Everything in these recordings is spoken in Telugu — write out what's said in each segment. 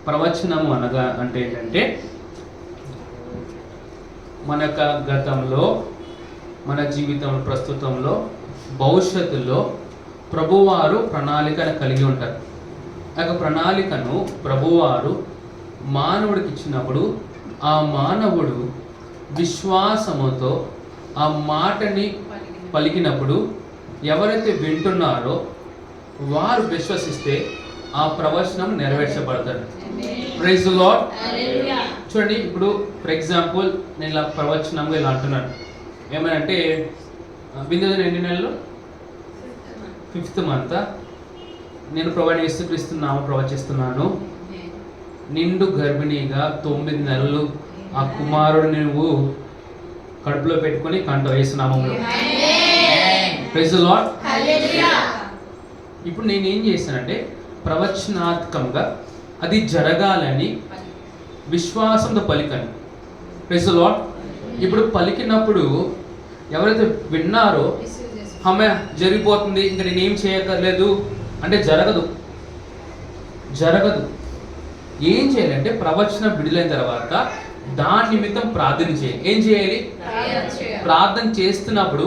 ప్రవచనము అనగా అంటే ఏంటంటే మన యొక్క గతంలో, మన జీవితంలో, ప్రస్తుతంలో, భవిష్యత్తులో ప్రభువారు ప్రణాళికను కలిగి ఉంటారు. ఆ యొక్క ప్రణాళికను ప్రభువారు మానవుడికి ఇచ్చినప్పుడు ఆ మానవుడు విశ్వాసముతో ఆ మాటని పలికినప్పుడు ఎవరైతే వింటున్నారో వారు విశ్వసిస్తే ఆ ప్రవచనం నెరవేర్చబడతాడు. Praise the Lord. చూడండి, ఇప్పుడు ఫర్ ఎగ్జాంపుల్ నేను ఇలా ప్రవచనంగా ఇలా అంటున్నాను. ఏమనంటే బిందుని ఎన్ని నెలలు? 5th month. నేను ప్రభు యేసుక్రీస్తునామమున ప్రవచిస్తున్నాను, నిండు గర్భిణిగా 9 నెలలు ఆ కుమారుడు నువ్వు కడుపులో పెట్టుకొని కంటావు యేసునామములో. Praise the Lord. ఇప్పుడు నేను ఏం చేశానంటే ప్రవచనాత్మకంగా అది జరగాలని విశ్వాసంతో పలికాను. Praise the Lord. ఇప్పుడు పలికినప్పుడు ఎవరైతే విన్నారో ఆమె జరిగిపోతుంది, ఇంకా నేనేం చేయక్కర్లేదు అంటే జరగదు. ఏం చేయాలంటే ప్రవచనం విడుదలైన తర్వాత దాని నిమిత్తం ప్రార్థన చేయాలి. ఏం చేయాలి? ప్రార్థన చేస్తున్నప్పుడు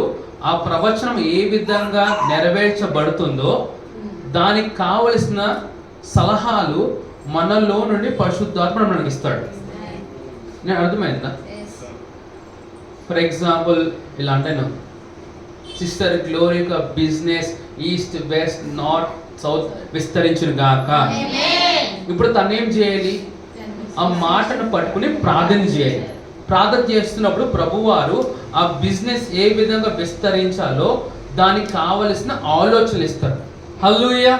ఆ ప్రవచనం ఏ విధంగా నెరవేర్చబడుతుందో దానికి కావలసిన సలహాలు మనలో నుండి పరిశుద్ధాత్మ మనకి ఇస్తాడు. నేను అర్థమైందా? ఫర్ ఎగ్జాంపుల్ ఇలా అంటాను, సిస్టర్ గ్లోరీ యొక్క business east west north south విస్తరించును గాక. ఇప్పుడు తను ఏం చేయాలి? ఆ మాటను పట్టుకుని ప్రార్థన చేయాలి. ప్రార్థన చేస్తున్నప్పుడు ప్రభువారు ఆ బిజినెస్ ఏ విధంగా విస్తరించాలో దానికి కావలసిన ఆలోచనలు ఇస్తారు. హల్లెలూయా.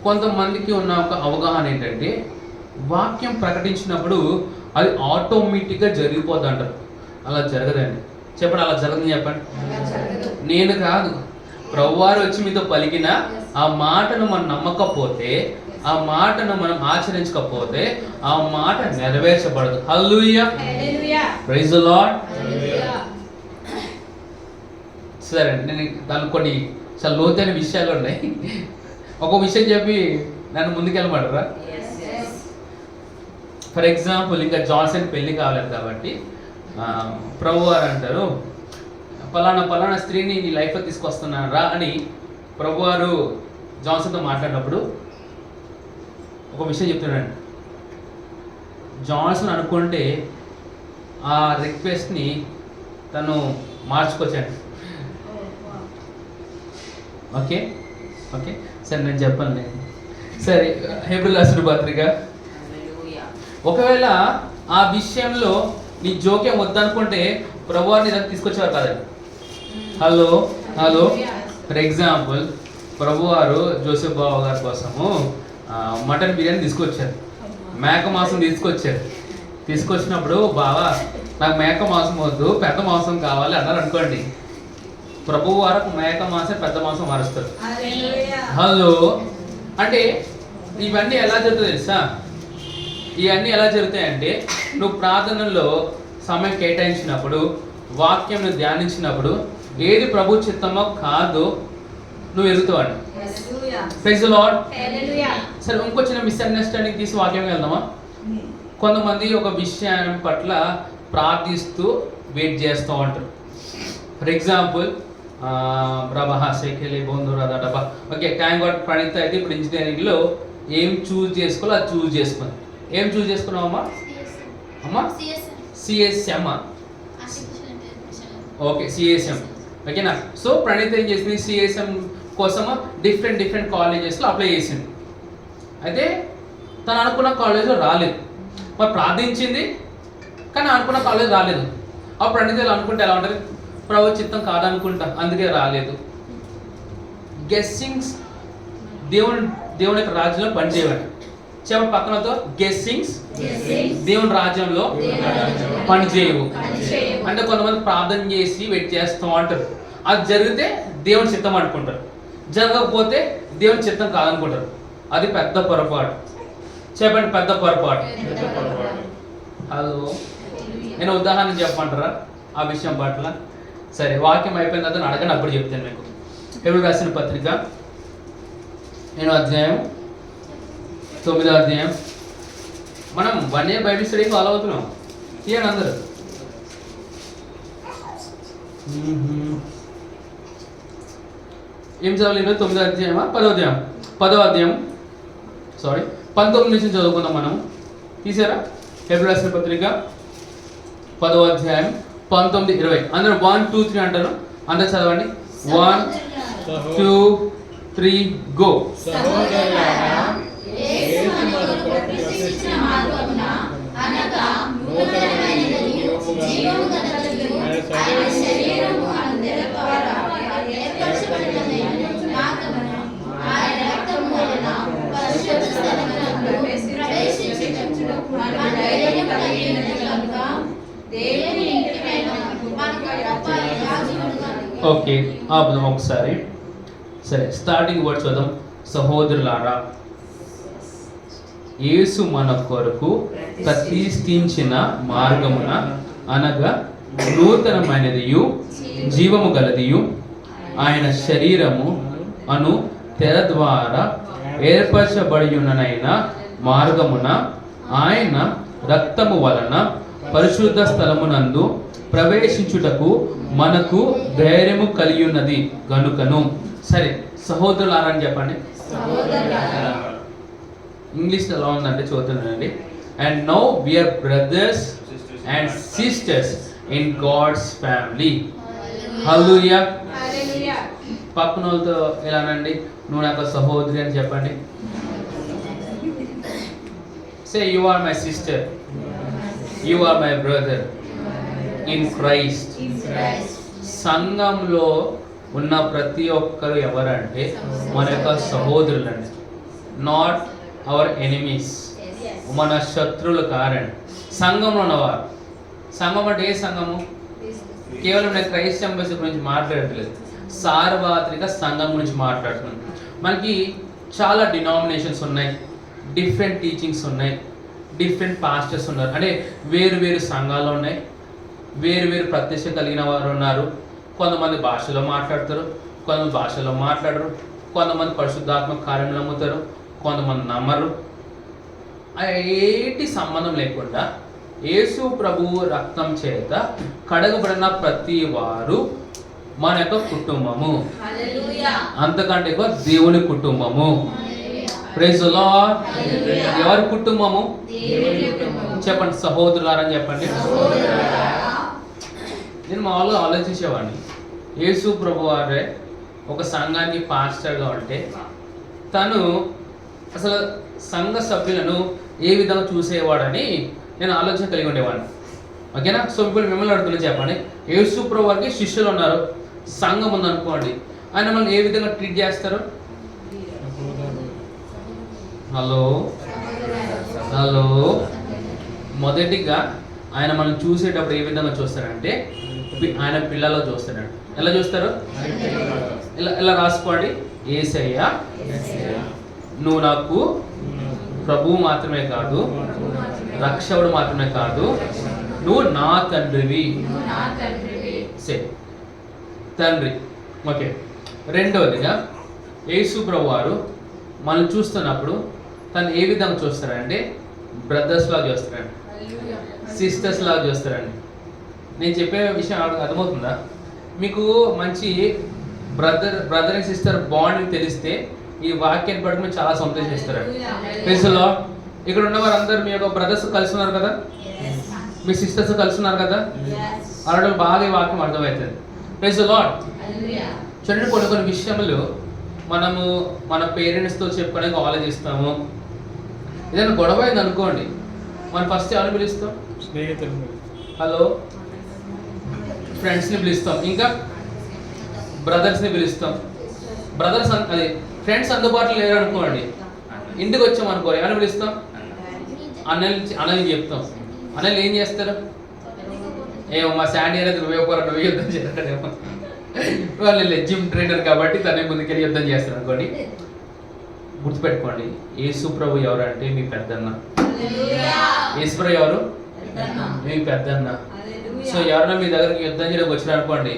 కొంతమందికి ఉన్న ఒక అవగాహన ఏంటంటే వాక్యం ప్రకటించినప్పుడు అది ఆటోమేటిక్గా జరిగిపోద్ది అంటారు. అలా జరగదండి. చెప్పండి, అలా జరగదని చెప్పండి. నేను కాదు, ప్రభువారు వచ్చి మీతో పలికిన ఆ మాటను మనం నమ్మకపోతే, ఆ మాటను మనం ఆచరించకపోతే ఆ మాట నెరవేర్చబడదు. హల్లెలూయా. Praise the Lord. సరే, నేను దానికి కొన్ని చాలా లోతైన విషయాలు ఉన్నాయి. ఒక విషయం చెప్పి నన్ను ముందుకెళ్ళమంటారా? ఫర్ ఎగ్జాంపుల్, ఇంకా జాన్సన్ పెళ్లి కావాలి కాబట్టి ప్రభువారు అంటారు, పలానా స్త్రీని నీ లైఫ్లో తీసుకొస్తున్నాను రా అని ప్రభువారు జాన్సన్తో మాట్లాడినప్పుడు ఒక విషయం చెప్తున్నాడు. జాన్సన్ అనుకుంటే ఆ రిక్వెస్ట్ని తను మార్చుకొచ్చాడు. ఓకే సరే, నేను చెప్పండి. సరే, హెబ్రీయుల రాసిన పత్రిక, ఒకవేళ ఆ విషయంలో నీ జోక్యం వద్దనుకుంటే ప్రభువారిని దాన్ని తీసుకొచ్చేవారు కాదండి. హలో. ఫర్ ఎగ్జాంపుల్, ప్రభువారు జోసెఫ్ బావ గారి కోసము మటన్ బిర్యానీ తీసుకొచ్చారు, మేక మాంసం తీసుకొచ్చినప్పుడు బావా నాకు మేక మాంసం వద్దు, పెద్ద మాంసం కావాలి అన్నారు అనుకోండి. ప్రభువు వారు మేక మాంసం పెద్ద మాంసం మారుస్తారు. హలో. అంటే ఇవన్నీ ఎలా జరుగుతుంది తెలుసా? ఇవన్నీ ఎలా జరుగుతాయంటే నువ్వు ప్రార్థనలో సమయం కేటాయించినప్పుడు, వాక్యం ధ్యానించినప్పుడు ఏది ప్రభు చిత్తమో కాదో నువ్వు ఎదుగుతావు. Praise the Lord. సరే, ఇంకో చిన్న మిస్అండర్స్టాండింగ్ తీసి వాక్యం వెళ్దామా? కొంతమంది ఒక విషయం పట్ల ప్రార్థిస్తూ వెయిట్ చేస్తూ ఉంటారు. For example, okay, thank God Praneetha అయితే ఇప్పుడు ఇంజనీరింగ్లో ఏం చూజ్ చేసుకోవాలో అది చూజ్ చేసుకుంది. ఏం చూజ్ చేసుకున్నావమ్మా? సిఎస్ఎం. Okay, CSM. ఓకేనా? సో ప్రణీత ఏం చేసింది? సిఎస్ఎం కోసము డిఫరెంట్ కాలేజెస్లో అప్లై చేసింది. అయితే తను అనుకున్న కాలేజ్లో రాలేదు. మరి ప్రార్థించింది కానీ అనుకున్న కాలేజ్ రాలేదు. ఆ ప్రణీత అనుకుంటే ఎలా ఉంటుంది? ప్రభు చిత్తం కాదనుకుంటా, అందుకే రాలేదు. గెస్సింగ్స్ దేవుని యొక్క రాజ్యంలో పనిచేయమని చెప్పండి పక్కనతో. గెస్సింగ్స్ దేవుని రాజ్యంలో పనిచేయవు. అంటే కొంతమంది ప్రార్థన చేసి వెయిట్ చేస్తూ ఉంటారు. అది జరిగితే దేవుని చిత్తం అనుకుంటారు, జరగకపోతే దేవుని చిత్తం కాదనుకుంటారు. అది పెద్ద పొరపాటు. చెప్పండి, పెద్ద పొరపాటు. హలో, నేను ఉదాహరణ చెప్పమంటారా ఆ విషయం పట్ల? సరే, వాక్యం అయిపోయిన తర్వాత అడగని అప్పుడు చెప్తాను మీకు. హెబ్రీయులకు రాసిన పత్రిక 8వ అధ్యాయం 9వ అధ్యాయం. మనం 1 year బైబిల్ స్టడీ ఫాలో అవుతున్నాం. తీయండి అందరూ. ఏం చదవాలి? 9వ అధ్యాయమా 10వ అధ్యాయం? 10వ అధ్యాయం, సారీ 19 నుంచి చదువుకుందాం మనం. తీసారా? హెబ్రీ రాసిన పత్రిక 10వ అధ్యాయం 19, 20. అందరూ 1, 2, 3 అంటారు. అందరూ చదవండి. 1, 2, 3 గో. ఓకే, ఆపుదాం ఒకసారి. సరే, స్టార్టింగ్ వర్డ్స్ చూద్దాం. సహోదరులారా, యేసు మన కొరకు ప్రతిష్ఠించిన మార్గమున అనగా నూతనమైనదియు జీవము గలదియు ఆయన శరీరము అను తెర ద్వారా ఏర్పరచబడియున్ననైన మార్గమున ఆయన రక్తము వలన పరిశుద్ధ స్థలమునందు ప్రవేశించుటకు మనకు ధైర్యము కలిగి ఉన్నది గనుకను. సరే, సహోదరులారా అని చెప్పండి. ఇంగ్లీష్ ఎలా ఉందంటే చూద్దానండి. And now we are brothers and sisters in God's family. Hallelujah. పక్కన వాళ్ళతో ఎలానండి? నువ్వు నాకు సహోదరి అని చెప్పండి. Say you are my sister, you are my brother in Christ. సంఘంలో ఉన్న ప్రతి ఒక్కరు ఎవరంటే మన యొక్క సహోదరులండి. నాట్ అవర్ ఎనిమీస్, మన శత్రువులు కారండి. సంఘంలో ఉన్నవారు. సంఘం అంటే ఏ సంఘము? కేవలం నేను క్రైస్ట్ ఎంబసీ గురించి మాట్లాడట్లేదు, సార్వత్రిక సంఘం గురించి మాట్లాడుతున్నాను. మనకి చాలా డినామినేషన్స్ ఉన్నాయి, డిఫరెంట్ టీచింగ్స్ ఉన్నాయి, డిఫరెంట్ పాస్టర్స్ ఉన్నారు. అంటే వేరు వేరు సంఘాలు ఉన్నాయి, వేరు వేరు ప్రత్యక్ష కలిగిన వారు ఉన్నారు. కొంతమంది భాషలో మాట్లాడతారు, కొంతమంది భాషలో మాట్లాడరు, కొంతమంది పరిశుద్ధాత్మ కార్యం నమ్ముతారు, కొంతమంది నమ్మరు. ఏటి సంబంధం లేకుండా యేసు ప్రభువు రక్తం చేత కడగబడిన ప్రతి వారు మన యొక్క కుటుంబము. అంతకంటే ఎక్కువ దేవుని కుటుంబము. Praise the Lord. ఎవరి కుటుంబము? చెప్పండి, సహోదరులారని చెప్పండి. నేను మామూలుగా ఆలోచించేవాడిని, యేసు ప్రభు వారే ఒక సంఘానికి పాస్టర్గా ఉంటే తను అసలు సంఘ సభ్యులను ఏ విధంగా చూసేవాడని నేను ఆలోచన కలిగి ఉండేవాడిని. ఓకేనా? సో ఇప్పుడు మిమ్మల్ని అడుగుతున్నా, చెప్పండి, యేసు ప్రభు వారికి శిష్యులు ఉన్నారు, సంఘం ఉందనుకోండి, ఆయన మనల్ని ఏ విధంగా ట్రీట్ చేస్తారు? హలో హలో మొదటిగా ఆయన మనం చూసేటప్పుడు ఏ విధంగా చూస్తారంటే ఆయన పిల్లలు చూస్తాడు. ఎలా చూస్తారు? ఎలా రాసుకోండి. యేసయ్య నువ్వు నాకు ప్రభువు మాత్రమే కాదు, రక్షకుడు మాత్రమే కాదు, నువ్వు నా తండ్రివి. తండ్రి. ఓకే. రెండవదిగా యేసు ప్రభు వారు మనం చూస్తున్నప్పుడు తను ఏ విధంగా చూస్తారంటే బ్రదర్స్ లాగా చూస్తారండి, సిస్టర్స్ లాగా చూస్తారండి. నేను చెప్పే విషయం అర్థమవుతుందా మీకు? మంచి బ్రదర్ అండ్ సిస్టర్ బాండ్ తెలిస్తే ఈ వాక్యాన్ని పట్టుకుని మీరు చాలా సంతోషిస్తారండి. ప్రైజ్లో ఇక్కడ ఉన్న వారందరూ మీ యొక్క బ్రదర్స్ కలిసి ఉన్నారు కదా, మీ సిస్టర్స్ కలిసి ఉన్నారు కదా, అలాంటి బాగా ఈ వాక్యం అర్థమవుతుంది. Praise the Lord. చూడండి, కొన్ని విషయములు మనము మన పేరెంట్స్తో చెప్పుకోవడానికి ఆలోచిస్తాము. ఏదైనా గొడవ అయింది అనుకోండి, మనం ఫస్ట్ ఎవరిని పిలుస్తాం? స్నేహితులు. హలో, ఫ్రెండ్స్ని పిలుస్తాం, ఇంకా బ్రదర్స్ని పిలుస్తాం. బ్రదర్స్ అది ఫ్రెండ్స్ అందుబాటులో లేరు అనుకోండి, ఇంటికి వచ్చాం అనుకో, ఎవరిని పిలుస్తాం? అన్నని చెప్తాం. అన్నలు ఏం చేస్తారు? ఏమో మా శాండీ అనేది నువ్వే యుద్ధం చేస్తాడేమో, వాళ్ళు జిమ్ ట్రైనర్ కాబట్టి తనే ముందుకెళ్ళి యుద్ధం చేస్తారు అనుకోండి. గుర్తుపెట్టుకోండి, యేసు ప్రభు ఎవరు అంటే మీ పెద్దన్న. యేసు ప్రభు ఎవరు? మీ పెద్దన్న. సో ఎవరైనా మీ దగ్గరికి యుద్ధం చేయడానికి వచ్చిన అనుకోండి,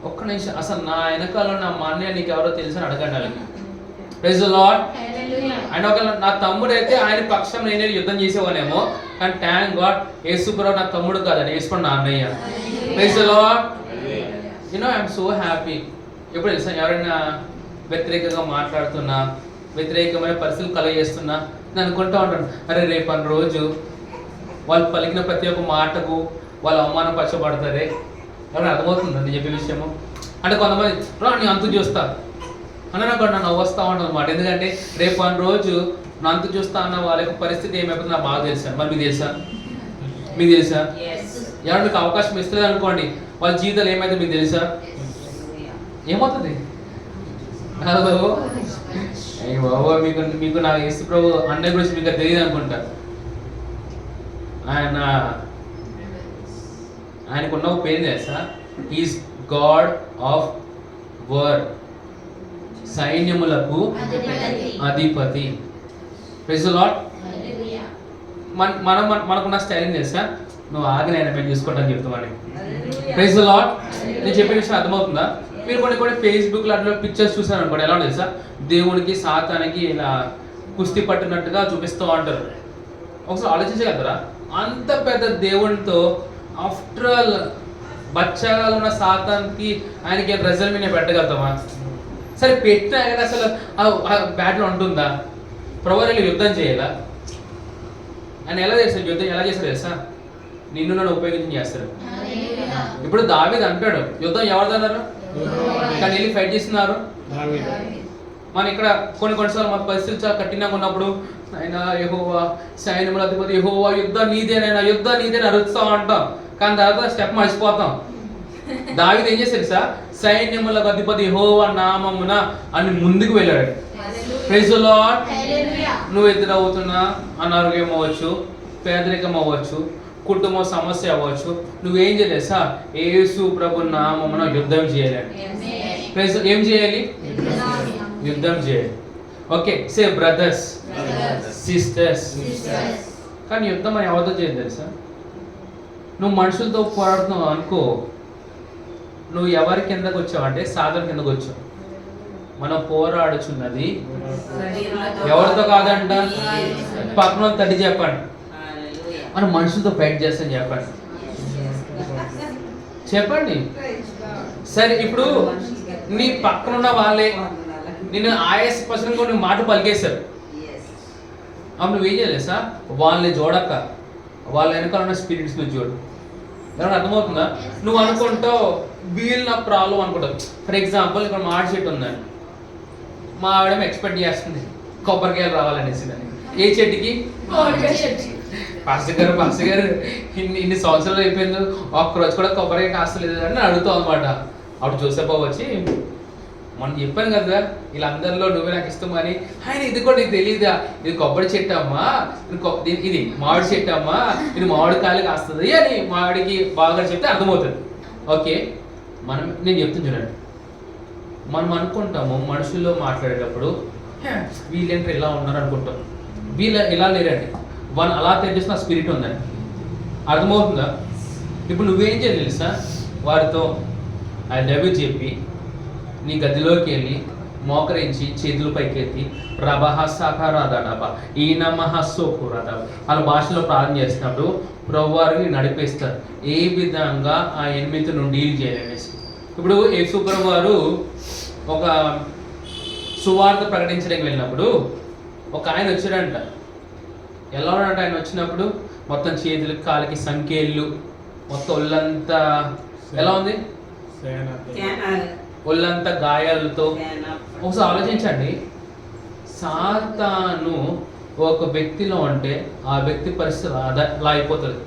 ఒక్క నిమిషం, అసలు నా వెనకాల నా మా అన్నయ్య నీకు ఎవరో తెలుసు అని అడగండి వాళ్ళకి. Praise the Lord. ఆయన ఒక నా తమ్ముడు అయితే ఆయన పక్షం నేనే యుద్ధం చేసేవానేమో, కానీ థ్యాంక్ గాడ్ యేసుప్రభు నా తమ్ముడు కాదని వేసుకుని నా అన్నయ్య. Praise the Lord. I'm so happy. ఎప్పుడు తెలుసా, ఎవరైనా వ్యతిరేకంగా మాట్లాడుతున్నా, వ్యతిరేకమైన పరిస్థితులు కలగజేస్తున్నా నేను అనుకుంటా ఉంటాను, అరే రేపు అన్న రోజు వాళ్ళు పలికిన ప్రతి ఒక్క మాటకు వాళ్ళు అవమానపరచబడతారే. ఎవరైనా అర్థమవుతుందా నేను చెప్పే విషయము? అంటే కొంతమంది రా నీ అంతు చూస్తా అన్న నాకు నన్ను వస్తూ ఉంటుంది అనమాట. ఎందుకంటే రేపు అన్న రోజు నా అంతు చూస్తా అన్న వాళ్ళ యొక్క పరిస్థితి ఏమైపోతుంది నాకు బాగా తెలుసా. మరి మీకు తెలుసా? మీకు తెలుసా? ఎవరు మీకు అవకాశం ఇస్తుంది అనుకోండి, వాళ్ళ జీవితాలు ఏమైతే మీకు తెలుసా? ఏమవుతుంది? హలో బాబు, మీకు నా యేసు ప్రభు అన్నయ్య గురించి మీకు తెలియదు అనుకుంటా. ఆయనకున్న ఒక పేరు తెలుసా? ఈజ్ గాడ్ ఆఫ్ వర్, సైన్యములకు అధిపతి. Praise the Lord. మనకున్న స్టైలింగ్ తెలుసా? నువ్వు ఆగినైనా మేము చూసుకుంటాను చెప్తామని. Praise the Lord. నేను చెప్పే విషయం అర్థమవుతుందా? మీరు కొన్ని ఫేస్బుక్లో అట్లా పిక్చర్స్ చూసాను అనుకోండి, ఎలా తెలుసా? దేవునికి సాతానికి ఇలా కుస్తీ పట్టినట్టుగా చూపిస్తూ ఉంటారు. ఒకసారి ఆలోచించగలరా? అంత పెద్ద దేవునితో ఆఫ్టర్ ఆల్ బచ్చగా ఉన్న సాతానికి ఆయనకి రిజల్ట్ మీద పెట్టగలుగుతామా? సరే పెట్టినా కానీ అసలు బ్యాట్లో ఉంటుందా? ప్రభువుని యుద్ధం చేయాలా? ఆయన ఎలా చేస్తారు యుద్ధం? ఎలా చేస్తారు తెలుసా? నిన్ను నన్ను ఉపయోగించి చేస్తారు. ఇప్పుడు దావీదు అంటాడు, యుద్ధం ఎవరిదన్నారు? కానీ వెళ్ళి ఫైట్ చేస్తున్నారు. మన ఇక్కడ కొన్నిసార్లు మన పరిస్థితులు చాలా కఠినంగా ఉన్నప్పుడు ఆయన యెహోవా సైన్యముల అధిపతి, యెహోవా యుద్ధం నీదేనైనా, యుద్ధం నీదేని అరుస్తా అంటాం. కానీ తర్వాత స్టెప్ మర్చిపోతాం. దావీదు ఏం చేశారు సార్? సైన్యములకు అధిపతి యెహోవా నామమున అని ముందుకు వెళ్ళాడు. Praise the Lord. నువ్వు ఎదురవుతున్న అనారోగ్యం అవ్వచ్చు, పేదరికం అవ్వచ్చు, కుటుంబ సమస్య అవ్వచ్చు, నువ్వేం చేయలేదు సార్? యేసు ప్రభు నామమున యుద్ధం చేయాలి. ప్రైజ్. ఏం చేయాలి? యుద్ధం చేయాలి. ఓకే, సే బ్రదర్స్, సిస్టర్స్. కానీ యుద్ధం అని ఎవరితో చేయదు తెలుసా? నువ్వు మనుషులతో పోరాడుతున్నావు అనుకో, నువ్వు ఎవరి కిందకు వచ్చావు అంటే సాధన కిందకు వచ్చావు. మనం పోరాడుచున్నది ఎవరితో కాదంట? పక్కన తడి చెప్పండి. మనం మనుషులతో ఫైట్ చేస్తాం చెప్పండి. చెప్పండి. సరే, ఇప్పుడు నీ పక్కన ఉన్న వాళ్ళే నిన్ను ఆయాసపరచడం కూడా మాట పలికేశారు. అప్పుడు నువ్వేం చేయలేదు సార్? వాళ్ళని చూడక వాళ్ళ వెనకాల ఉన్న స్పిరిట్స్ నువ్వు చూడు. ఎవరైనా అర్థమవుతుందా? నువ్వు అనుకుంటావు వీళ్ళు నా ప్రాబ్లం అనుకుంటావు. ఫర్ ఎగ్జాంపుల్ ఇక్కడ మామిడి చెట్టు ఉందని, మా ఆవిడేమో ఎక్స్పెక్ట్ చేస్తుంది కొబ్బరికాయలు రావాలనేసి. దాన్ని ఏ చెట్టుకి? పాస్టర్ గారు ఇన్ని సంవత్సరాలు అయిపోయింది, ఒక్కరోజు కూడా కొబ్బరికాయ కాస్తలేదు అని అడుగుతావు అనమాట. అప్పుడు చూసేపో వచ్చి మనం చెప్పాను కదా వీళ్ళందరిలో నువ్వే నాకు ఇస్తామని. ఆయన ఇది కూడా నీకు తెలియదా? ఇది కొబ్బరి చెట్టు అమ్మా, ఇది మామిడి చెట్టు అమ్మా, ఇది మామిడి కాయలు కాస్తుంది అని మామిడికి బాగా చెప్తే అర్థమవుతుంది. ఓకే, నేను చెప్తాను చూడండి. మనం అనుకుంటాము మనుషుల్లో మాట్లాడేటప్పుడు వీళ్ళేంటి ఇలా ఉన్నారు అనుకుంటాం. వీళ్ళు ఇలా లేరండి, వాళ్ళు అలా తెలిసిన స్పిరిట్ ఉందండి. అర్థమవుతుందా? ఇప్పుడు నువ్వేం చేయాలి తెలుసా? వారితో ఐ లవ్ యూ చెప్పి నీ గదిలోకి వెళ్ళి మోకరించి చేతులు పైకెత్తి రబహసాకారాదడబ ఈనమహస్సోకురదబ వాళ్ళ భాషలో ప్రార్థన చేసినప్పుడు ప్రభువారిని నడిపేస్తారు ఏ విధంగా ఆ ఎనిమిది నుండి డీల్ చేయాలనేసి. ఇప్పుడు యేసు ప్రభు వారు ఒక సువార్త ప్రకటించడానికి వెళ్ళినప్పుడు ఒక ఆయన వచ్చాడంట. ఎలా ఉన్నాడంట ఆయన వచ్చినప్పుడు? మొత్తం చేతులకి కాలికి సంఖ్యలు, మొత్తం ఒళ్ళంతా ఎలా ఉంది? ఒళ్ళంతా గాయాలతో. ఒకసారి ఆలోచించండి, సాతాను ఒక వ్యక్తిలో ఉంటే ఆ వ్యక్తి పరిస్థితి అలా అయిపోతుంది.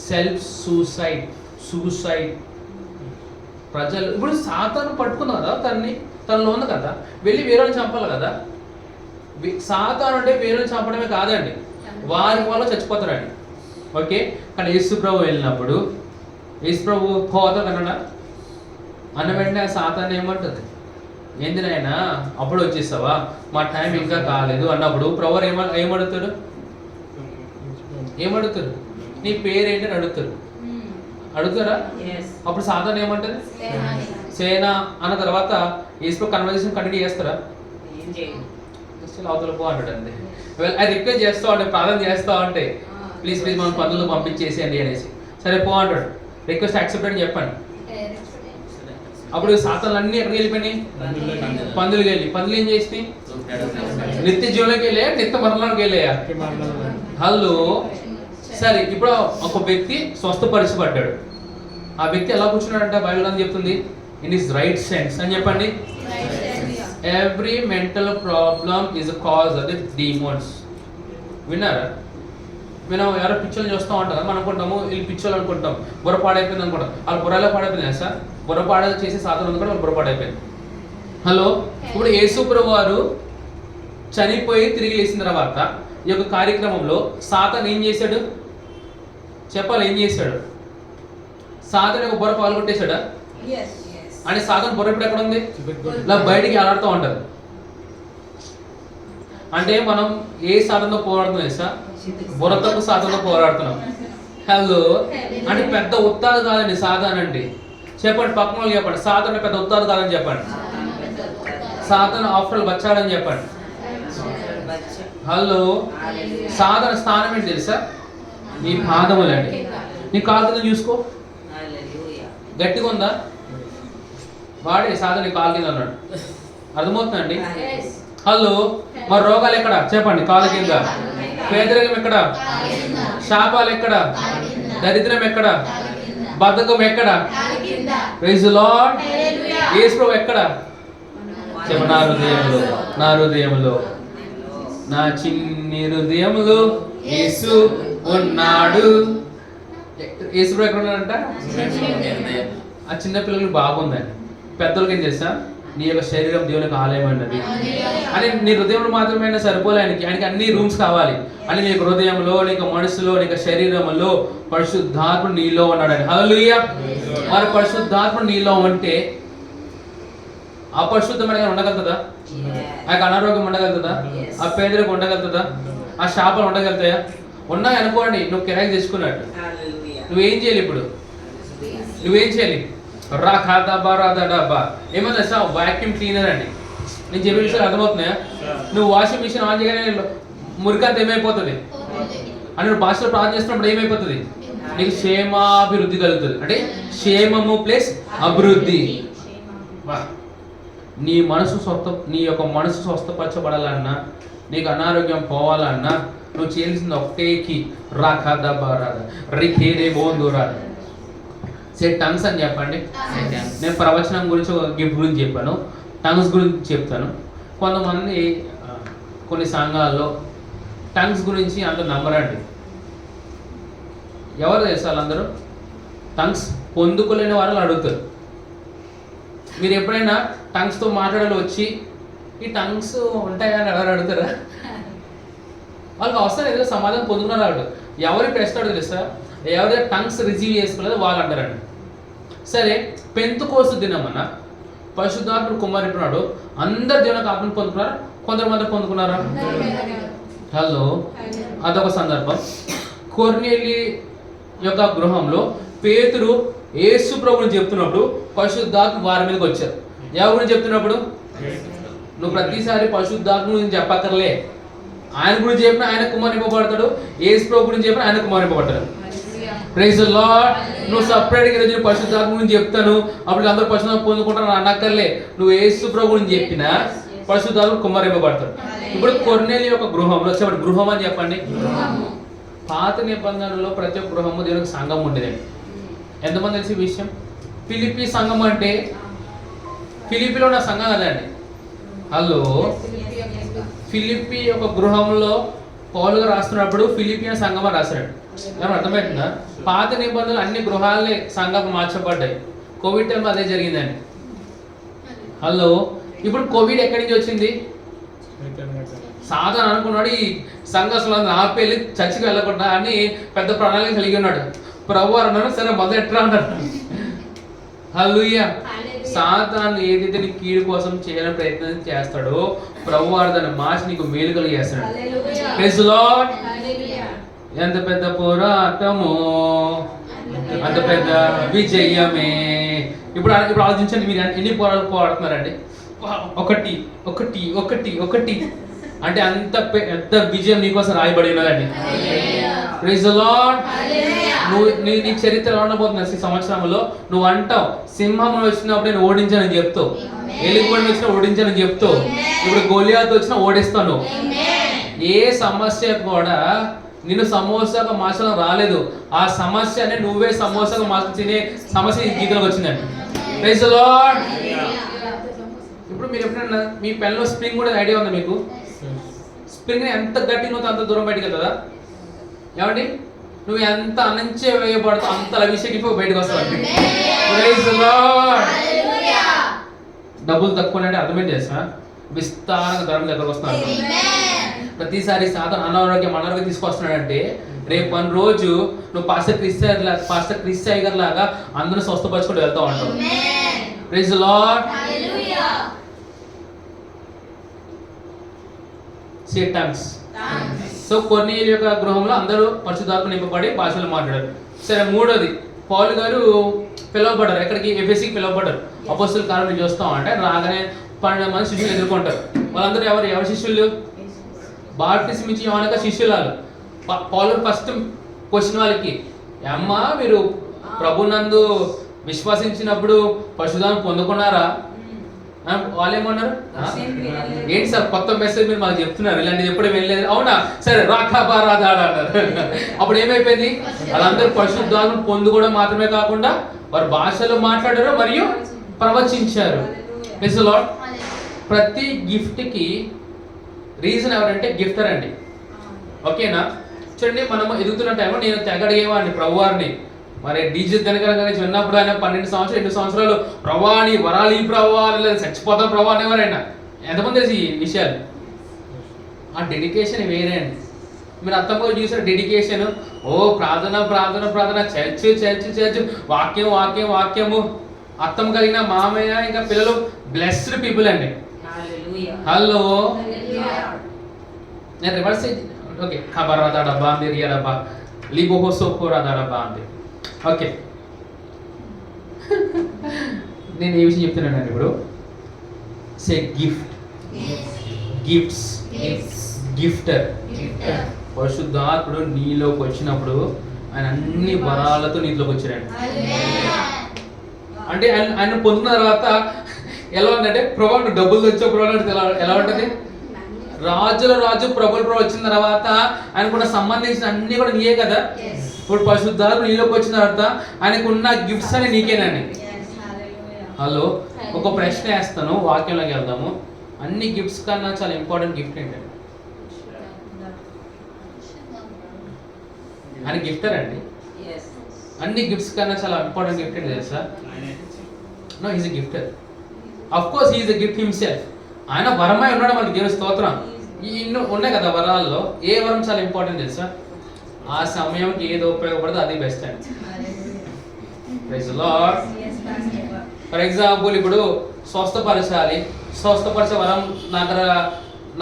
Self suicide. ప్రజలు ఇప్పుడు సాతాను పట్టుకున్నారు కదా, తనలో ఉంది కదా, వెళ్ళి వేరేని చంపాలి కదా. సాతాను అంటే వేరేని చంపడమే కాదండి, వారి వాళ్ళు చచ్చిపోతారండి. ఓకే, కానీ యేసు ప్రభు వెళ్ళినప్పుడు యేసు ప్రభు పోతాడు కన్నా అన్న వెంటనే సాతాను ఏమంటుంది? ఏంది నాయనా అప్పుడు వచ్చేస్తావా, మా టైం ఇంకా కాలేదు అన్నప్పుడు ప్రభు ఏమడుగుతాడు? నీ పేరేంటి అని అడుగుతారా? అప్పుడు సాతాను ఏమంటది? సేన అన్న తర్వాత యేసు కన్వర్జేషన్ కంటిన్యూ చేస్తారా? అవతల పో అంటాడు అంతే. అది రిక్వెస్ట్ చేస్తూ ఉంటే, ప్రార్థన చేస్తూ ఉంటే ప్లీజ్ మనం పనులు పంపించేసేయండి అనేసి, సరే పో అంటాడు. రిక్వెస్ట్ యాక్సెప్ట్ అని చెప్పండి. అప్పుడు సాతాన్లు అన్నీ ఎక్కడికి వెళ్ళిపోయినాయి? పందులకి వెళ్ళి. పందులు ఏం చేసి నిత్య జీవులకి వెళ్ళాయా, నిత్య మరణానికి వెళ్ళాయా? హలో. సరే, ఇప్పుడు ఒక వ్యక్తి స్వస్థపరచబడ్డాడు. ఆ వ్యక్తి ఎలా కూర్చున్నాడంట? బైబిల్ అని చెప్తుంది, ఇన్ హిస్ రైట్ సెన్స్ అని చెప్పండి. Every mental problem is a cause of the డీమోన్స్. విన్నారా? మనం ఎవరో పిచ్చోళ్ళు చూస్తూ ఉంటారు, మనం అనుకుంటాము వీళ్ళు పిచ్చోళ్ళు అనుకుంటాం, బుర్ర పాడైపోయింది అనుకుంటాం. వాళ్ళు బుర్రలో పాడైపోయింది సార్, బుర్ర పాడ చేసే సాధన ఉంది కూడా వాళ్ళు బుర్ర పాడైపోయింది. హలో. ఇప్పుడు యేసు ప్రభు వారు చనిపోయి తిరిగి లేచిన తర్వాత ఈ యొక్క కార్యక్రమంలో సాతాను ఏం చేశాడు చెప్పాలి? ఏం చేశాడు? సాతాను యొక్క బుర్ర పాల్గొట్టేశాడా? అంటే సాతాను బుర్ర ఇప్పుడు ఎక్కడ ఉంది? ఇలా బయటికి ఆడుతూ ఉంటారు. అంటే మనం ఏ సాధనతో పోరాడుతున్నాం సార్? బుర్రతో సాధనతో పోరాడుతున్నాం. హలో. అంటే పెద్ద ఉత్తాదు కాదండి సాధన అంటే. చెప్పండి, పక్కన వాళ్ళు చెప్పండి, సాధన పెద్ద ఉత్తాదు కాదని చెప్పండి. సాధన ఆఫ్టర్ బచ్చాడని చెప్పండి. హలో. సాధన స్థానం ఏంటి తెలుసా? నీ పాదములండి. నీ కాలు చూసుకో, గట్టిగా ఉందా? వాడే సాధన కాలు కింద అన్నాడు. అర్థమవుతుందండి? హలో. మరి రోగాలు ఎక్కడ చెప్పండి? కాలు కింద. పేదరికం ఎక్కడ? శాపాలు ఎక్కడ? దరిద్రం ఎక్కడ? బద్ధకం ఎక్కడ? Praise the Lord. యేసు ప్రభు ఎక్కడ? చెప్పండి, నా హృదయంలో, నా హృదయంలో, నా చిన్ని హృదయంలో యేసు ఉన్నాడు. యేసు ప్రభు ఎక్కడ ఉన్నాడంట? ఆ చిన్న పిల్లలకు బాగుందండి. పెద్దలకి ఏం చేస్తా? నీ యొక్క శరీరం దేవునికి ఆలయం అన్నది అని. నీ హృదయంలో మాత్రమే సరిపోలే ఆయనకి. ఆయనకి అన్ని రూమ్స్ కావాలి అని. నీ హృదయంలో, నీకు మనసులో, నీకు శరీరంలో పరిశుద్ధాత్మ నీలో ఉన్నాడని. హల్లెలూయా. మరి పరిశుద్ధాత్మ నీలో ఉంటే అపరిశుద్ధమైన ఉండగలుగుతుందా? ఆ అనారోగ్యం ఉండగలుగుతుందా? ఆ పేదరికం ఉండగలుగుతుందా? ఆ శాపాలు ఉండగలుగుతాయా? ఉన్నాయి అనుకోండి, నువ్వు కిరాయి తెచ్చుకున్నట్టు. నువ్వేం చేయాలి ఇప్పుడు? నువ్వేం చేయాలి? ఏమన్నా సార్ వాక్యూమ్ క్లీనర్ అండి. నేను చెప్పే విషయాలు అర్థమవుతున్నాయా? నువ్వు వాషింగ్ మిషన్ ఆన్ చేయగానే మురికంత ఏమైపోతుంది అని నువ్వు భాషలో ప్రార్థన చేస్తున్నప్పుడు ఏమైపోతుంది? నీకు క్షేమాభివృద్ధి కలుగుతుంది. అంటే క్షేమము ప్లస్ అభివృద్ధి. నీ యొక్క మనసు స్వస్థపరచబడాలన్నా, నీకు అనారోగ్యం పోవాలన్నా నువ్వు చేయాల్సింది ఒకటేకి టంగ్స్ అని చెప్పండి. నేను ప్రవచనం గురించి ఒక గిఫ్ట్ గురించి చెప్పాను, టంగ్స్ గురించి చెప్తాను. కొంతమంది కొన్ని సంఘాల్లో టంగ్స్ గురించి అంత నమ్మరండి. ఎవరు తెలుసు వాళ్ళందరూ? టంగ్స్ పొందుకోలేని వారు అడుగుతారు. మీరు ఎప్పుడైనా టంగ్స్తో మాట్లాడాలి వచ్చి ఈ టంగ్స్ ఉంటాయా అని ఎవరు అడుగుతారా? వాళ్ళకి అవసరం ఏదో సమాధానం పొందుకున్నారు అడు. ఎవరి ప్రశ్న అడుగుతారు తెలుసా? ఎవరైతే టంగ్స్ రిసీవ్ చేసుకోలేదో వాళ్ళు అంటారండి. సరే, పెంతుకోస్తు దినమన్న పరిశుద్ధాత్ముడు కుమారుడు అందరు దేవునికి ఆత్మను పొందుకున్నారు, కొందరు మాత్రం పొందుకున్నారా? హలో. అదొక సందర్భం. కొర్నేలి యొక్క గృహంలో పేతురు యేసు ప్రభువుని చెప్తున్నప్పుడు పరిశుద్ధాత్మ వారి మీదకి వచ్చారు. ఎవరి గురించి చెప్తున్నప్పుడు? నువ్వు ప్రతిసారి పరిశుద్ధాత్మ గురించి చెప్పక్కర్లే. ఆయన గురించి చెప్పిన ఆయన కుమారింపబడతాడు, యేసు ప్రభు గురించి చెప్పిన ఆయన కుమారింపబడతాడు. Praise the Lord. నువ్వు సపరేట్గా ఈరోజు పరిశుద్ధాత్మ గురించి చెప్తాను, అప్పుడు అందరూ పరిశుద్ధాత్మ పొందుకుంటాను అనక్కర్లే. నువ్వు యేసు ప్రభు గురించి చెప్పినా పరిశుద్ధాత్మ కుమారింపబడతాడు. ఇప్పుడు కొర్నేలి యొక్క గృహంలో చెప్పండి, గృహం అని చెప్పండి. పాత నిబంధనలో ప్రతి ఒక్క గృహము దేవునికి సంఘం ఉండేదండి. ఎంతమంది తెలిసి విషయం? ఫిలిప్పీ సంఘం అంటే ఫిలిప్పీలో ఉన్న సంఘం కదండి. హలో. ఫిలిప్పీ యొక్క గృహంలో పౌలుగా రాస్తున్నప్పుడు ఫిలిపియన్ సంఘం అని రాశాడు. ఏమన్నా అర్థమవుతుందా? పాత నిబంధనలు అన్ని గృహాలే సంఘం మార్చబడ్డాయి. కోవిడ్ టైంలో అదే జరిగిందండి. హలో. ఇప్పుడు కోవిడ్ ఎక్కడి నుంచి వచ్చింది? సాధారణ అనుకున్నాడు ఈ సంఘస్థులను ఆపేళ్ళి చర్చికి వెళ్ళకుండా అని పెద్ద ప్రణాళిక కలిగి ఉన్నాడు. ప్రభు అన్నాడు, సరే మొదలు ఎట్లా అన్నాడు. హల్లెలూయా. సాతాను ఏదైతే నీ కీడు కోసం చేయాలని ప్రయత్నం చేస్తాడో ప్రభు వారు దాన్ని మార్చి నీకు మేలు కలిగేస్తాడు. Praise the lord. ఎంత పెద్ద పోరాటము అంత పెద్ద విజయమే. ఇప్పుడు ఆలోచించండి, మీరు ఎన్ని పోరాడుతున్నారండి? ఒకటి ఒకటి ఒకటి ఒకటి అంటే అంత పెద్ద విజయం నీకోసం రాయబడి ఉన్నదండి. Praise the Lord. నువ్వు నీ చరిత్ర ఉండబోతున్నా ఈ సంవత్సరంలో. నువ్వు అంటావు, సింహం వచ్చినప్పుడు నేను ఓడించానని చెప్తావు, ఎలుగుబంటి వచ్చినా ఓడించానని చెప్తావు, ఇప్పుడు గొలియాతు వచ్చినా ఓడిస్తాను. ఏ సమస్య కూడా నిన్ను సమోసాగా మార్చడం రాలేదు. ఆ సమస్యనే నువ్వే సమోసాగా మార్చి తినే సమస్య ఈ జీవితంలోకి వచ్చిందండి. Praise the Lord. ఇప్పుడు మీరు ఎప్పుడన్నా మీ పెన్లో స్ప్రింగ్ కూడా ఐడియా ఉందా మీకు? స్ప్రింగ్ ఎంత గట్టి నువ్వు అంత దూరం బయటకు వెళ్తుందా? ఏమండి, నువ్వు ఎంత అనంచే వేయబడతావు అంత అభిషేకింపు బయటకు వస్తావు. Praise the Lord. డబ్బులు తక్కువ అంటే అర్థం చేస్తా, విస్తారంగా ధర్మం దగ్గరకు వస్తున్నాడు. ప్రతిసారి సాధారణ అనారోగ్యం తీసుకొస్తున్నాడంటే రేపు వన్ రోజు నువ్వు పాస్టర్ క్రిస్ అయ్యర్ లాగా అందరూ స్వస్థపరచుకుంటూ వెళ్తావు అంటావు. Praise the Lord. Say thanks. So కొర్నేలియు యొక్క గృహంలో అందరూ పరిశుద్ధాత్మ నింపబడి భాషలు మాట్లాడారు. సరే, మూడోది పౌలు గారు పిలువబడ్డారు. ఎక్కడికి? ఎఫెసీకి పిలువబడ్డారు. అపోస్తలుల కార్యాలు చూస్తాం అంటే రాగానే 12 మంది శిష్యులు ఎదుర్కొంటారు. వాళ్ళందరూ ఎవరి శిష్యులు? బాప్టిజం ఇచ్చి యోహాను శిష్యులాలు. పౌలు ఫస్ట్ క్వశ్చన్ వాళ్ళకి, అమ్మా మీరు ప్రభునందు విశ్వసించినప్పుడు పరిశుద్ధాత్మ పొందుకున్నారా? వాళ్ళు ఏమన్నారు? ఏంటి సార్ కొత్త మెసేజ్ మీరు మాకు చెప్తున్నారు, ఇలాంటిది ఎప్పుడు వెళ్ళలేదు. అవునా, సరే రాఖాబారాధ అన్నారు. అప్పుడు ఏమైపోయింది? వాళ్ళందరూ పరిశుద్ధాత్మ పొందుకోవడం మాత్రమే కాకుండా వారు భాషలో మాట్లాడారు మరియు ప్రవచించారు. Praise the lord. ప్రతి గిఫ్ట్కి రీజన్ ఎవరంటే గిఫ్టర్ అండి. ఓకేనా? చూడండి, మనము ఎదుగుతున్న టైంలో నేను తెగడిగేవాడిని ప్రభువారిని. మరి డీజే దనకరంగా చిన్నప్పుడు ఆయన 12 సంవత్సరాలు 2 సంవత్సరాలు ప్రవాణి వరాలు ఈ ప్రవాలు లేదా చచ్చిపోతాం ప్రభా అనేవారైనా. ఎంతమంది తెలిసి ఈ విషయాలు? ఆ డెడికేషన్ వేరే అండి. మీరు అర్థంగా చూసారు డెడికేషన్. ఓ ప్రార్థన ప్రార్థన ప్రార్థన, చర్చ్ చర్చ్ చర్చ్, వాక్యం వాక్యం వాక్యము. అర్థం కలిగిన మామయ్య ఇంకా పిల్లలు బ్లెస్డ్ పీపుల్ అండి. హలో, నేను రివర్స్. ఓకే, ఖబరాదా డబ్బా అంది, రియా డబ్బా, లిబోహో సోకోరాదా డబ్బా అంది. ఓకే, నేను ఏ విషయం చెప్తున్నాను ఇప్పుడు? సే గిఫ్ట్, గిఫ్ట్స్, గిఫ్టర్. పరిశుద్ధాత్ముడు నీలోకి వచ్చినప్పుడు ఆయన అన్ని వరాలతో నీలోకి వచ్చాడు. అంటే ఆయన పొందిన తర్వాత ఎలా ఉందంటే, ప్రభు నువ్వు డబ్బులు తెచ్చావు ప్రభు ఎలా ఉంటుంది? రాజుల రాజు ప్రభులు వచ్చిన తర్వాత ఆయనకున్న సంబంధించిన అన్ని కూడా నీయే కదా. ఇప్పుడు పరిశుద్ధాత్మ నీలోకి వచ్చిన తర్వాత ఆయనకున్న గిఫ్ట్స్ అని నీకేనండి. హలో, ఒక ప్రశ్న వేస్తాను, వాక్యంలోకి వెళ్దాము. అన్ని గిఫ్ట్స్ కన్నా చాలా ఇంపార్టెంట్ గిఫ్ట్ ఏంటండి? ఆయన గిఫ్టర్ అండి. అన్ని గిఫ్ట్స్ కన్నా చాలా ఇంపార్టెంట్ గిఫ్ట్ ఏంటి తెలుసా? No, he's a gifter. Of course he's a gift himself. ఆయన వరమై ఉన్నాడు మనకి, దేవుని స్తోత్రం. ఈ ఇన్ని ఉన్నాయి కదా వరాల్లో, ఏ వరం చాలా ఇంపార్టెంట్ తెలుసా? ఆ సమయంకి ఏది ఉపయోగపడదో అది బెస్ట్ అండి. Praise the Lord. For example, ఇప్పుడు స్వస్థపరచాలి, స్వస్థపరిచే వరం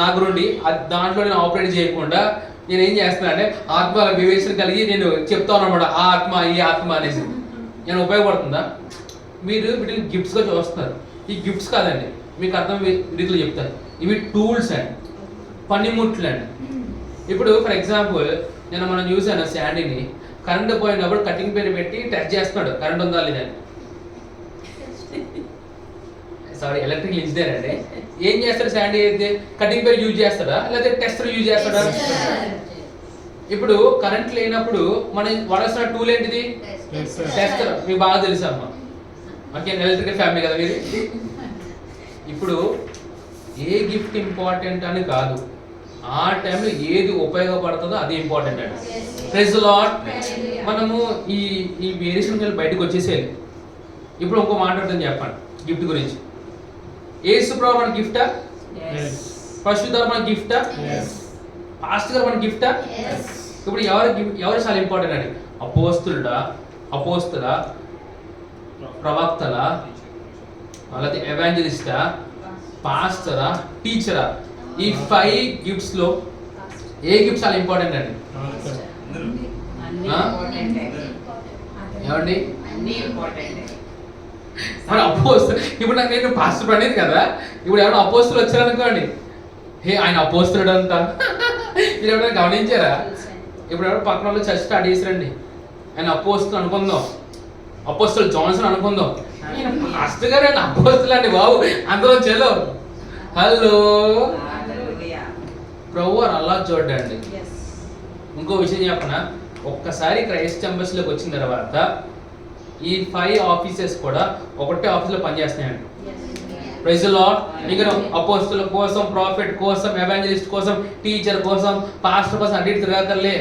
నాకు నుండి దాంట్లో నేను ఆపరేట్ చేయకుండా నేను ఏం చేస్తున్నా అంటే ఆత్మల వివేచన కలిగి నేను చెప్తాను అనమాట, ఆ ఆత్మ ఈ ఆత్మ అనేసి. నేను ఉపయోగపడుతుందా? మీరు వీటిని గిఫ్ట్స్గా చూస్తున్నారు. ఈ గిఫ్ట్స్ కాదండి, మీకు అర్థం రీతిలో చెప్తాను. ఇవి టూల్స్ అండి, పనిముట్లు అండి. ఇప్పుడు ఫర్ ఎగ్జాంపుల్ నేను మనం చూసాను శాండీని, కరెంట్ పోయినప్పుడు కటింగ్ పేరు పెట్టి టెస్ట్ చేస్తున్నాడు కరెంట్ ఉందా లేదని. సారీ, ఎలక్ట్రికల్ ఇంజనీర్ అండి. ఏం చేస్తాడు శాండీ అయితే? కటింగ్ పేరు యూజ్ చేస్తాడా లేకపోతే టెస్టర్ యూజ్ చేస్తాడా? ఇప్పుడు కరెంట్ లేనప్పుడు మనం వాడాల్సిన టూల్ ఏంటిది? టెస్టర్. మీకు బాగా తెలుసు అమ్మా, ఓకే, ఎలక్ట్రికల్ ఫ్యామిలీ కదా మీరు. ఇప్పుడు ఏ గిఫ్ట్ ఇంపార్టెంట్ అని కాదు, ఆ టైంలో ఏది ఉపయోగపడుతుందో అది ఇంపార్టెంట్ అండి. Praise the Lord. మనము ఈ వేరియేషన్ వెళ్ళి బయటకు వచ్చేసేయాలి. ఇప్పుడు ఇంకో మాట్లాడుతుంది చెప్పండి గిఫ్ట్ గురించి. యేసు ప్రభు మన గిఫ్టా? పరిశుద్ధాత్మ మన గిఫ్టా? పాస్టర్ గారు మన గిఫ్టా? ఇప్పుడు ఎవరు చాలా ఇంపార్టెంట్ అండి? అపోస్తులా, ప్రవక్తలా, లేకపోతే ఎవాంజలిస్టా, పాస్టరా, టీచరా? ఈ 5 గిఫ్ట్స్ లో ఏ గిఫ్ట్ చాలా ఇంపార్టెంట్ అండి? ఏమండి? మన అపోస్తులు. ఇప్పుడు నేను పాస్టర్ అనేది కదా, ఇప్పుడు ఎవరైనా అపోస్తులు వచ్చారనుకోండి, ఆయన అపోస్తుడు అంట. మీరు ఎవరైనా గమనించారా? ఇప్పుడు ఎవరు పక్కన వాళ్ళు చర్చ్ స్టార్ట్ చేసిరండి, ఆయన అపోస్తులు అనుకుందాం, అపోస్తులు జాన్సన్ అనుకుందాం, మాస్టర్ గారు ఆయన అపోస్తులు అండి బాబు, అందులో చెలో. హలో ప్రభు అలా చూడండి. ఇంకో విషయం చెప్పనా, ఒక్కసారి క్రైస్ట్ ఛాంబర్స్లోకి వచ్చిన తర్వాత ఈ 5 ఆఫీసెస్ కూడా ఒకటే ఆఫీస్లో పనిచేస్తున్నాయండి. Praise the lord. ఇక్కడ అపోస్తుల కోసం, ప్రాఫిట్ కోసం, ఎవాంజలిస్ట్ కోసం, టీచర్ కోసం, పాస్టర్ కోసం అటు ఇటు తిరగకలే.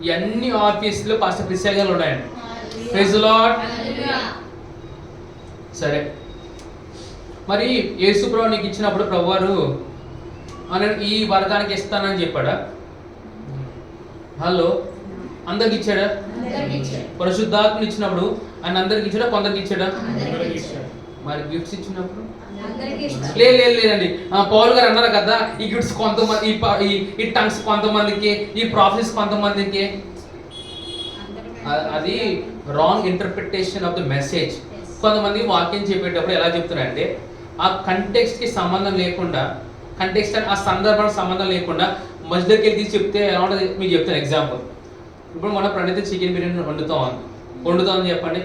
ఇవన్నీ ఆఫీసులు పాస్టర్ ప్రిసైగాలు ఉన్నాయండి. Praise the Lord. సరే, మరి యేసు ప్రభు నీకు ఇచ్చినప్పుడు ప్రభువారు ఈ వర్గానికి ఇస్తానని చెప్పాడా? హలో, అందరికి ఇచ్చాడా? పరిశుద్ధాత్మని ఇచ్చినప్పుడు ఆయన అందరికి ఇచ్చాడా, కొందరికి ఇచ్చాడా? మరి గిఫ్ట్స్ ఇచ్చినప్పుడు లేదండి. పౌల్ గారు అన్నారు కదా, ఈ గిఫ్ట్స్ కొంతమంది, ఈ టంగ్స్ కొంతమందికి, ఈ ప్రాఫిట్స్ కొంతమందికి. అది wrong interpretation of the message. కొంతమంది వాక్యం చెప్పేటప్పుడు ఎలా చెప్తున్నారంటే ఆ కంటెక్స్ట్కి సంబంధం లేకుండా, కంటెక్స్ట్ ఆ సందర్భానికి సంబంధం లేకుండా మధ్యలోకి వెళ్ళి చెప్తే ఎలా ఉంటుంది మీకు చెప్తాను. ఎగ్జాంపుల్, ఇప్పుడు మన ప్రణీత చికెన్ బిర్యానీ వండుతామని చెప్పండి.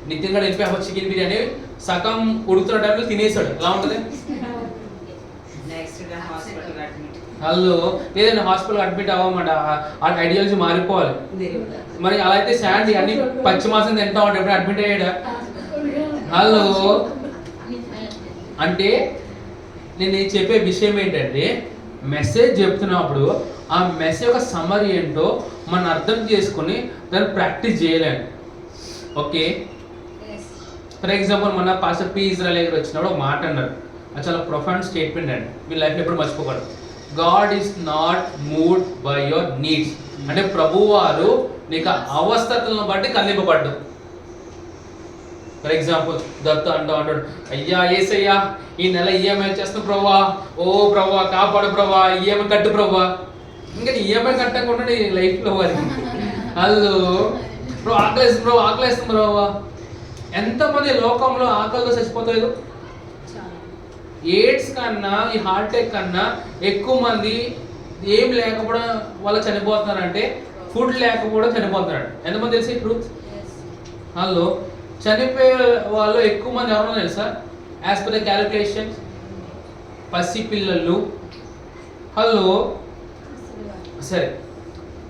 నిత్యంగా వెళ్ళిపోయి చికెన్ బిర్యానీ సగం ఉడుకుతున్న టైంలో తినేసాడు, ఎలా ఉంటుంది? హలో, లేదండి హాస్పిటల్ అడ్మిట్ అవ్వమాట, ఆ ఐడియాలజీ మారిపోవాలి. మరి అలా అయితే శాండీ అన్ని పచ్చి మాసం తింటా ఉంటాడు, ఎప్పుడు అడ్మిట్ అయ్యాడా? హలో, అంటే నేను చెప్పే విషయం ఏంటంటే, మెసేజ్ చెప్తున్నప్పుడు ఆ మెసేజ్ యొక్క సమ్మరీ ఏంటో మనం అర్థం చేసుకుని దాన్ని ప్రాక్టీస్ చేయలేము. ఓకే, ఫర్ ఎగ్జాంపుల్ మన పాస్టర్ పి ఇజ్రాయెల్ దగ్గర వచ్చినప్పుడు ఒక మాట అన్నారు, అది చాలా ప్రొఫౌండ్ స్టేట్మెంట్ అండి, మీ లైఫ్లో ఎప్పుడు మర్చిపోకూడదు. God is not moved by your needs. అంటే ప్రభువారు నీకు అవస్థలను బట్టి కదిలింపబడ్డు. ఫర్ ఎగ్జాంపుల్ దత్తు అంటాడు, అయ్యా ఏసయ్యా ఈ నెల ఈఎంఐ చేస్తున్నా ప్రభా, ఓ ప్రభా కాపాడు ప్రభా, ఈఎంఐ కట్టు ప్రభా. ఇంకా ఈఎంఐ కట్టకుండా నీ లైఫ్లో వారికి హలో బ్రో ఆకలేస్తుంది ప్రభా. ఎంతమంది లోకంలో ఆకలితో చచ్చిపోతారు? ఎయిడ్స్ కన్నా, ఈ హార్ట్ అటాక్ కన్నా ఎక్కువ మంది ఏం లేకపోవడం వల్ల చనిపోతున్నారంటే ఫుడ్ లేకపోవడం చనిపోతున్నాడు. ఎంతమంది తెలిసి ట్రూత్? హలో, చనిపోయే వాళ్ళు ఎక్కువ మంది ఎవరన్నా తెలుసా? యాజ్ పర్ ద క్యాలిక్యులేషన్స్, పసిపిల్లలు. హలో, సరే,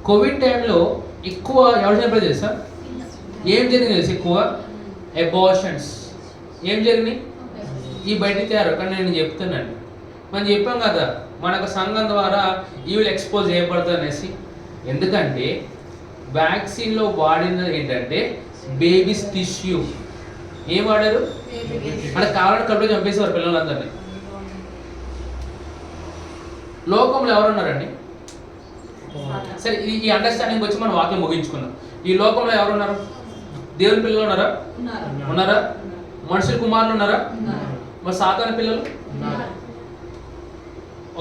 కోవిడ్ టైంలో ఎక్కువ ఎవరు చనిపోయారు తెలుసా? ఏం జరిగింది తెలుసు? ఎక్కువ అబార్షన్స్. ఏం జరిగినాయి? ఈ బయట తయారు. కానీ నేను చెప్తున్నాను, మనం చెప్పాం కదా మనకు సంఘం ద్వారా ఈవిల్ ఎక్స్పోజ్ చేయబడుతుంది అనేసి. ఎందుకంటే వ్యాక్సిన్లో వాడినది ఏంటంటే బేబీస్ టిష్యూ. ఏం వాడారు? అంటే కావాలంటే కడుపులో చంపేసేవారు పిల్లలందరినీ. లోకంలో ఎవరున్నారండి? సరే, ఈ అండర్స్టాండింగ్ వచ్చి మనం వాక్యం ముగించుకున్నాం. ఈ లోకంలో ఎవరున్నారు? దేవుని పిల్లలు ఉన్నారా? ఉన్నారా? మనుషుల కుమారులు ఉన్నారా? మరి సాతాను పిల్లలు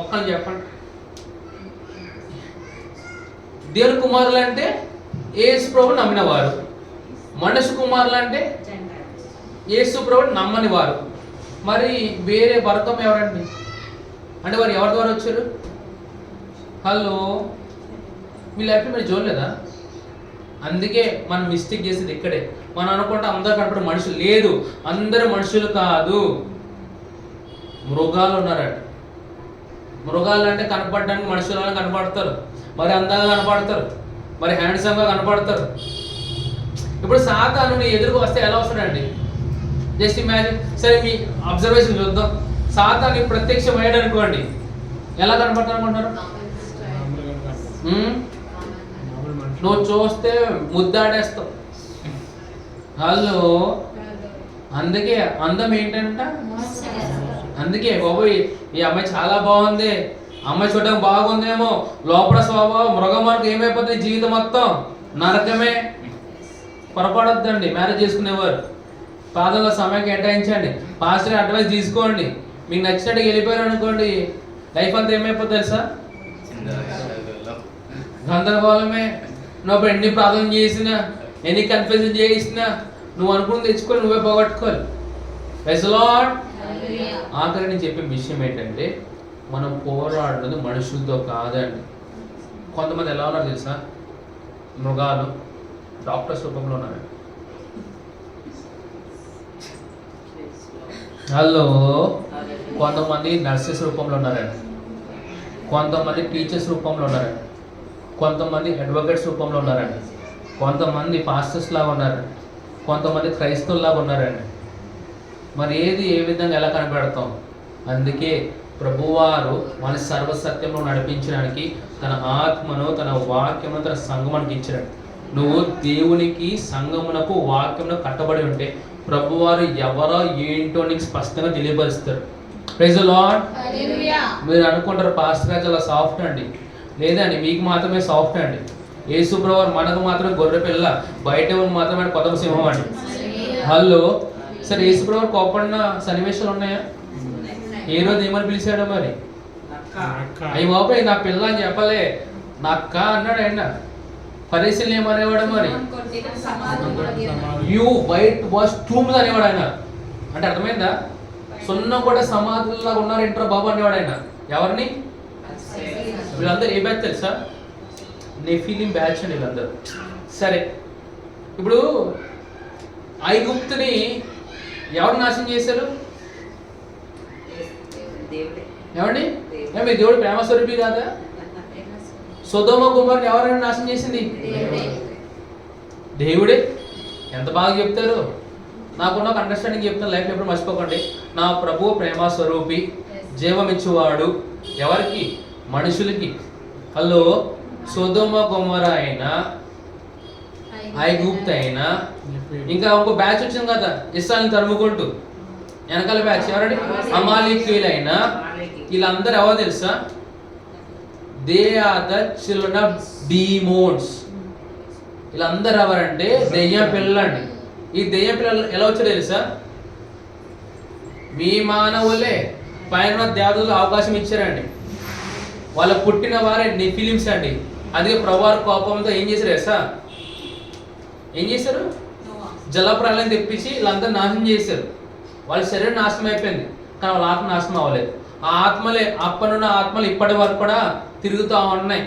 ఒక్కని చెప్పండి. దేవుని కుమారులు అంటే యేసు ప్రభువుని నమ్మిన వారు. మనుషు కుమారులు అంటే యేసు ప్రభువుని నమ్మని వారు. మరి వేరే వర్గం ఎవరండి? అంటే వారు ఎవరి ద్వారా వచ్చారు? హలో, మీ లైఫ్లో మీరు చూడలేదా? అందుకే మనం మిస్టేక్ చేసేది ఇక్కడే. మనం అనుకుంటే అందరూ కనపడే మనుషులు లేదు, అందరు మనుషులు కాదు, మృగాలు ఉన్నారట. మృగాలు అంటే కనపడడానికి మనుషులను కనపడతారు, మరి అందంగా కనపడతారు, మరి హ్యాండ్సమ్గా కనపడతారు. ఇప్పుడు సాతాను నీ ఎదురుకు వస్తే ఎలా వస్తాడండి? Just imagine. సరే, మీ అబ్జర్వేషన్ చూద్దాం. సాతాను ప్రత్యక్షం అయ్యాడు అనుకోండి, ఎలా కనపడతాను అనుకుంటున్నారు? నువ్వు చూస్తే ముద్దాడేస్తావు. హలో, అందుకే అందం ఏంటంట? అందుకే బాబోయ్ ఈ అమ్మాయి చాలా బాగుంది, అమ్మాయి చూడడానికి బాగుందేమో, లోపల స్వభావం మృగం వరకు ఏమైపోతుంది జీవితం మొత్తం నరకమే. పొరపడొద్దండి మ్యారేజ్ చేసుకునేవారు. పాదంలో సమయం కేటాయించండి, పాస్టర్ అడ్వైస్ తీసుకోండి. మీకు నచ్చినట్టు వెళ్ళిపోయారు అనుకోండి, లైఫ్ అంతా ఏమైపోతుంది తెలుసా? గందరగోళమే. నువ్వు ఎన్ని ప్రార్థన చేసినా, ఎన్ని కన్ఫ్యూజన్ చేసినా, నువ్వు అనుకుని తెచ్చుకొని నువ్వే పోగొట్టుకోవాలి. Praise the lord. ఆఖరి నేను చెప్పే విషయం ఏంటంటే, మనం పోరాడినది మనుషులతో కాదండి. కొంతమంది ఎలా ఉన్నారు తెలుసా? మృగాలు డాక్టర్స్ రూపంలో ఉన్నారండి. హలో, కొంతమంది నర్సెస్ రూపంలో ఉన్నారండి, కొంతమంది టీచర్స్ రూపంలో ఉన్నారండి, కొంతమంది అడ్వకేట్స్ రూపంలో ఉన్నారండి, కొంతమంది పాస్టర్స్ లాగా ఉన్నారండి, కొంతమంది క్రైస్తవులాగా ఉన్నారండి. మరి ఏది ఏ విధంగా ఎలా కనబెడతాం? అందుకే ప్రభువారు మన సర్వసత్యంలో నడిపించడానికి తన ఆత్మను, తన వాక్యమును, తన సంఘమునికి ఇచ్చాడు. నువ్వు దేవునికి, సంఘమునకు, వాక్యమును కట్టబడి ఉంటే ప్రభువారు ఎవరో ఏంటో నీకు స్పష్టంగా తెలియపరుస్తారు. Praise the lord. మీరు అనుకుంటారు పాస్టర్ గారు చాలా సాఫ్ట్ అండి. లేదండి, మీకు మాత్రమే సాఫ్ట్ అండి. యేసు ప్రభువారు మనకు మాత్రమే గొర్రె పిల్ల, బయట మాత్రమే కొత్త సింహం అండి. హలో, సరే యేసు ప్రభువారు కోపడిన సన్నివేశాలు ఉన్నాయా? ఏ రోజు ఏమని పిలిచాడు మరి? అయ్యి బాబాయ్ నా పిల్ల అని చెప్పలే, నా అక్క అన్నాడు. ఆయన పరిశీలన ఏమనేవాడు మరి? యూ వైట్ వాష్ టూమ్స్ అనేవాడు ఆయన. అంటే అర్థమైందా? సున్నం కూడా సమాధుల్లాగా ఉన్నారు ఏంట్రా బాబు అనేవాడు ఆయన. ఎవరిని? వీళ్ళందరూ ఏ బ్యాచ్ తెలుసా? నెఫిలిం బ్యాచ్ అండి వీళ్ళందరూ. సరే, ఇప్పుడు ఐగుప్తుని ఎవరు నాశనం చేశారు? ఏమండి? మీ దేవుడు ప్రేమ స్వరూపి కాదా? సొదొమ గొమొర్రాని ఎవరైనా నాశనం చేసింది? దేవుడే. ఎంత బాగా చెప్తారు. నాకున్న ఒక అండర్స్టాండింగ్ చెప్తాను, లైఫ్ ఎప్పుడు మర్చిపోకండి. నా ప్రభువు ప్రేమ స్వరూపి, జీవమిచ్చువాడు. ఎవరికి? మనుషులకి. హలో, సొదొమ గొమొర్రా అయినా, ఐగుప్తు అయినా, ఇంకా ఇంకో బ్యాచ్ వచ్చింది కదా ఇస్రాయేలుని తరుముకుంటూ, వెనకాల బ్యాచ్ ఎవరండి? అమాలేకీయులైనా. వీళ్ళందరూ ఎవరో తెలుసా? They are the children of demons. వీళ్ళందరూ ఎవరంటే దెయ్యం పిల్లలండి. ఈ దెయ్యం పిల్లలు ఎలా వచ్చారో తెలుసా? మీ మానవులే పైన దేవతలు అవకాశం ఇచ్చారండి. వాళ్ళ పుట్టిన వారే నెఫిలిమ్స్ అండి. అదే ప్రభువారు కోపంతో ఏం చేశారు తెలుసా? ఏం చేశారు? జలప్రలయం తెప్పించి వీళ్ళందరూ నాశనం చేశారు. వాళ్ళ శరీరం నాశనం అయిపోయింది, కానీ వాళ్ళ ఆత్మ నాశనం అవ్వలేదు. ఆ ఆత్మలే అప్పనున్న ఆత్మలు ఇప్పటి వరకు కూడా తిరుగుతూ ఉన్నాయి,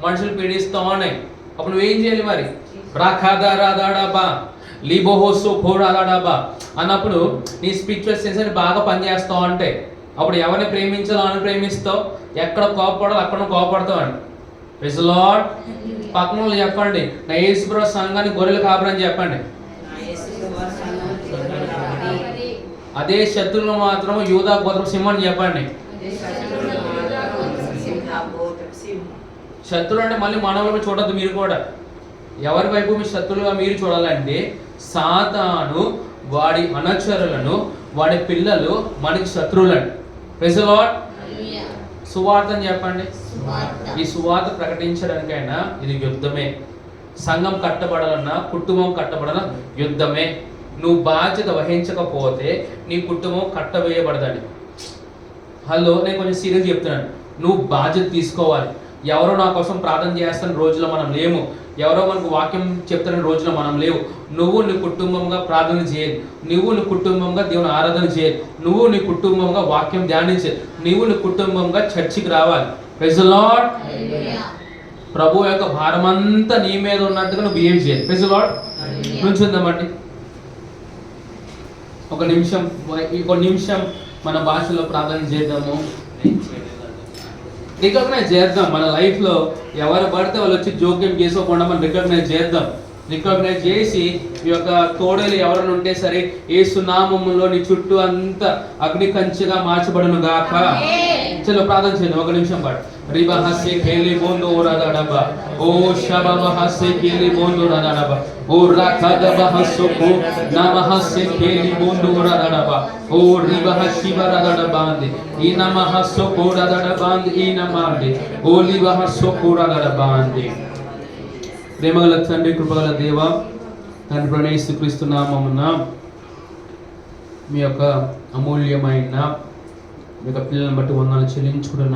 మనుషులు పీడిస్తూ ఉన్నాయి. అప్పుడు నువ్వేం చేయాలి మరి? రాఖాదారాదాడాబా లీబోహోసు ఫోడాదాడాబా అన్నప్పుడు నీ స్పిరిచువల్ సెన్స్ అని బాగా పనిచేస్తావు అంటే అప్పుడు ఎవరిని ప్రేమించాలో అని ప్రేమిస్తావు, ఎక్కడ కోపపడాలో అక్కడ కోపడతావు అండి. Praise the Lord. పక్కన వాళ్ళు చెప్పండి, నా యేసుప్రభు సంఘాన్ని గొర్రెలు కాపరని చెప్పండి. అదే శత్రువులు మాత్రం యూదా గోత్రపు సింహం అని చెప్పండి. శత్రువులు అంటే మళ్ళీ మానవులను చూడద్దు మీరు కూడా. ఎవరి వైపు మీ శత్రువులుగా మీరు చూడాలంటే సాతాను, వాడి అనుచరులను, వాడి పిల్లలు మనకి శత్రువులండి. Praise the lord. సువార్త అని చెప్పండి. ఈ సువార్త ప్రకటించడానికైనా ఇది యుద్ధమే. సంఘం కట్టబడాలన్నా, కుటుంబం కట్టబడాలన్నా యుద్ధమే. నువ్వు బాధ్యత వహించకపోతే నీ కుటుంబం కట్టవేయబడదని. హలో, నేను కొంచెం సీరియస్ చెప్తున్నాను. నువ్వు బాధ్యత తీసుకోవాలి. ఎవరో నా కోసం ప్రార్థన చేస్తున్న రోజులో మనం లేము, ఎవరో మనకు వాక్యం చెప్తున్న రోజులో మనం లేవు. నువ్వు నీ కుటుంబంగా ప్రార్థన చేయాలి, నువ్వు నీ కుటుంబంగా దేవుని ఆరాధన చేయాలి, నువ్వు నీ కుటుంబంగా వాక్యం ధ్యానించాలి, నువ్వు నీ కుటుంబంగా చర్చికి రావాలి. Praise the lord. ప్రభు యొక్క భారం అంతా నీ మీద ఉన్నట్టుగా నువ్వు బిహేవ్ చేయాలి. Praise the lord. నుంచుందామండి ఒక నిమిషం మన భాషలో ప్రార్థన చేద్దాము. రికగ్నైజ్ చేద్దాం మన లైఫ్లో ఎవరు పడితే వాళ్ళు వచ్చి జోక్యం చేసుకోకుండా మనం రికగ్నైజ్ చేద్దాం. రికగ్నైజ్ చేసి ఈ యొక్క తోడేలు ఎవరైనా ఉంటే సరే, యేసు నామములో నీ చుట్టూ అంతా అగ్ని కంచెగా మార్చబడును గాక. చలో ప్రార్థన చేద్దాం ఒక నిమిషం పాటు. రిబహసే కేలి బోందో రాదాడబా ఓ షబబహసే కేలి బోందో రాదాడబా ఓ రకదబహసోకు నమహసే కేలి బోందో రాదాడబా ఓ రిబహశివ రాదాడబాంది ఈ నమహసోకు రాదాడబాంది ఈ నమాంది ఓ లిబహసోకు రాదాడబాంది. ప్రేమగల తండ్రి, కృపగల దేవ, తండ్రి ప్రభువైన యేసుక్రీస్తు నామమున మీ యొక్క అమూల్యమైన మీ యొక్క పిల్లలను బట్టి వందనాలు చెల్లించుకుంటున్నాం.